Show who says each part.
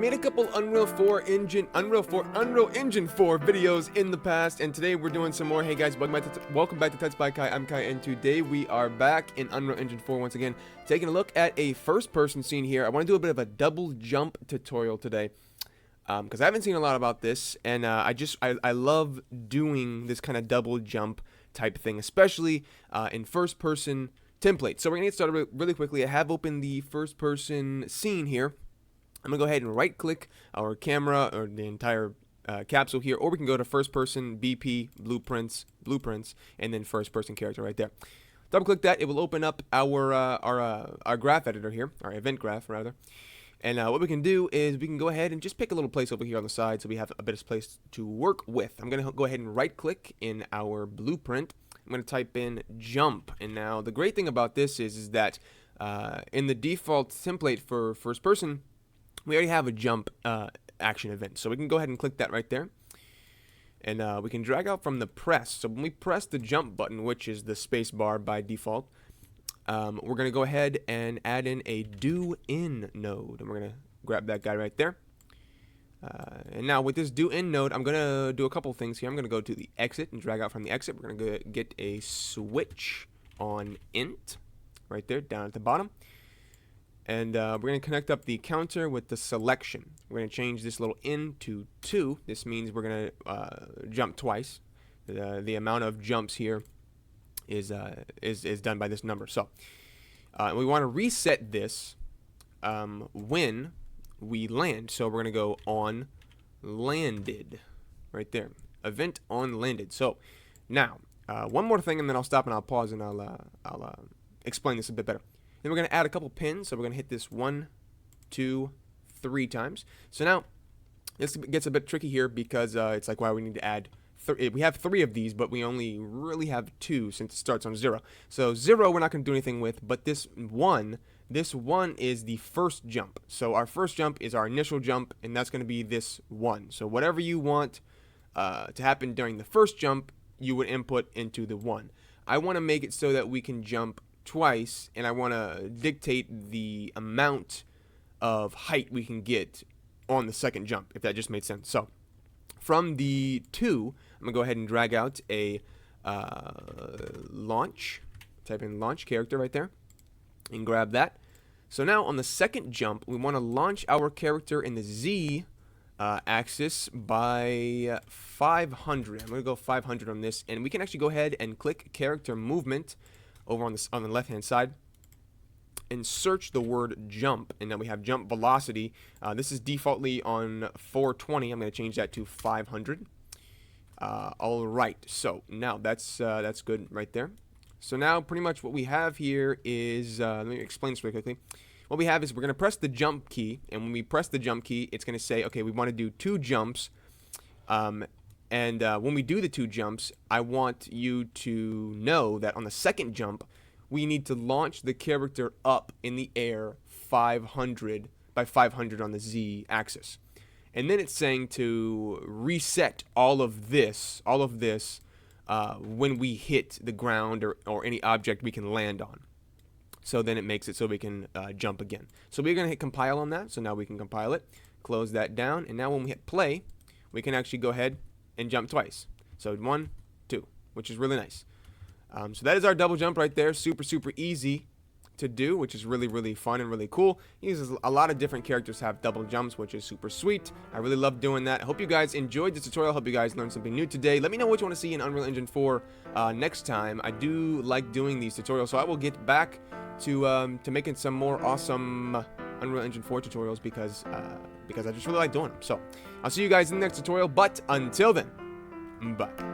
Speaker 1: Made a couple Unreal Engine 4 videos in the past, and today we're doing some more. Hey guys, welcome back to TutsByKai. I'm Kai, and today we are back in Unreal Engine 4 once again, taking a look at a first-person scene here. I want to do a bit of a double jump tutorial today, because I haven't seen a lot about this, and I love doing this kind of double jump type thing, especially in first-person templates. So we're gonna get started really quickly. I have opened the first-person scene here. I'm going to go ahead and right-click our camera or the entire capsule here, or we can go to first-person, BP, blueprints, and then first-person character right there. Double-click that. It will open up our graph editor here, our event graph, rather. And what we can do is we can go ahead and just pick a little place over here on the side so we have a bit of place to work with. I'm going to go ahead and right-click in our blueprint. I'm going to type in jump. And now the great thing about this is that in the default template for first-person, we already have a jump action event, so we can go ahead and click that right there, and we can drag out from the press. So when we press the jump button, which is the space bar by default, we're going to go ahead and add in a do in node, and we're going to grab that guy right there. And now with this do in node, I'm going to do a couple things here. I'm going to go to the exit and drag out from the exit. We're going to get a switch on int right there down at the bottom. And we're going to connect up the counter with the selection. We're going to change this little in to 2. This means we're going to jump twice. The amount of jumps here is done by this number. So we want to reset this when we land. So we're going to go on landed right there. Event on landed. So now one more thing, and then I'll stop and I'll pause and I'll explain this a bit better. Then we're going to add a couple pins, so we're going to hit this 1, 2, 3 times. So now, this gets a bit tricky here because it's like, wow, we need to add, we have 3 of these, but we only really have 2 since it starts on 0. So 0 we're not going to do anything with, but this 1 is the first jump. So our first jump is our initial jump, and that's going to be this 1. So whatever you want to happen during the first jump, you would input into the 1. I want to make it so that we can jump twice, and I want to dictate the amount of height we can get on the second jump, if that just made sense. So from the 2, I'm gonna go ahead and drag out a launch, type in launch character right there, and grab that. So now on the second jump, we want to launch our character in the Z axis by 500. I'm gonna go 500 on this, and we can actually go ahead and click character movement over on the left hand side and search the word jump, and then we have jump velocity. This is defaultly on 420. I'm going to change that to 500. All right, so now that's good right there. So now pretty much what we have here is let me explain this really quickly. What we have is we're going to press the jump key, and when we press the jump key, it's going to say, okay, we want to do 2 jumps. And when we do the 2 jumps, I want you to know that on the second jump, we need to launch the character up in the air 500 by 500 on the Z axis. And then it's saying to reset all of this when we hit the ground or any object we can land on. So then it makes it so we can jump again. So we're going to hit compile on that. So now we can compile it, close that down, and now when we hit play, we can actually go ahead and jump twice. So 1, 2, which is really nice. So that is our double jump right there. Super easy to do, which is really fun and really cool. It uses a lot of different characters to have double jumps, which is super sweet. I really love doing that. I hope you guys enjoyed this tutorial. I hope you guys learned something new today. Let me know what you want to see in Unreal Engine 4 next time. I do like doing these tutorials, so I will get back to making some more awesome Unreal Engine 4 tutorials because I just really like doing them. So I'll see you guys in the next tutorial, but until then, bye.